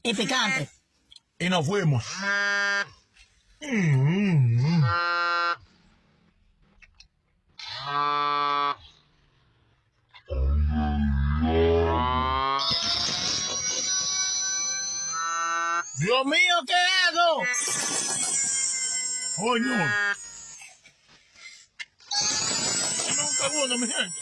y picante. Y nos fuimos. Dios mío, ¿qué es eso? Coño. Dame un segundo, mi gente.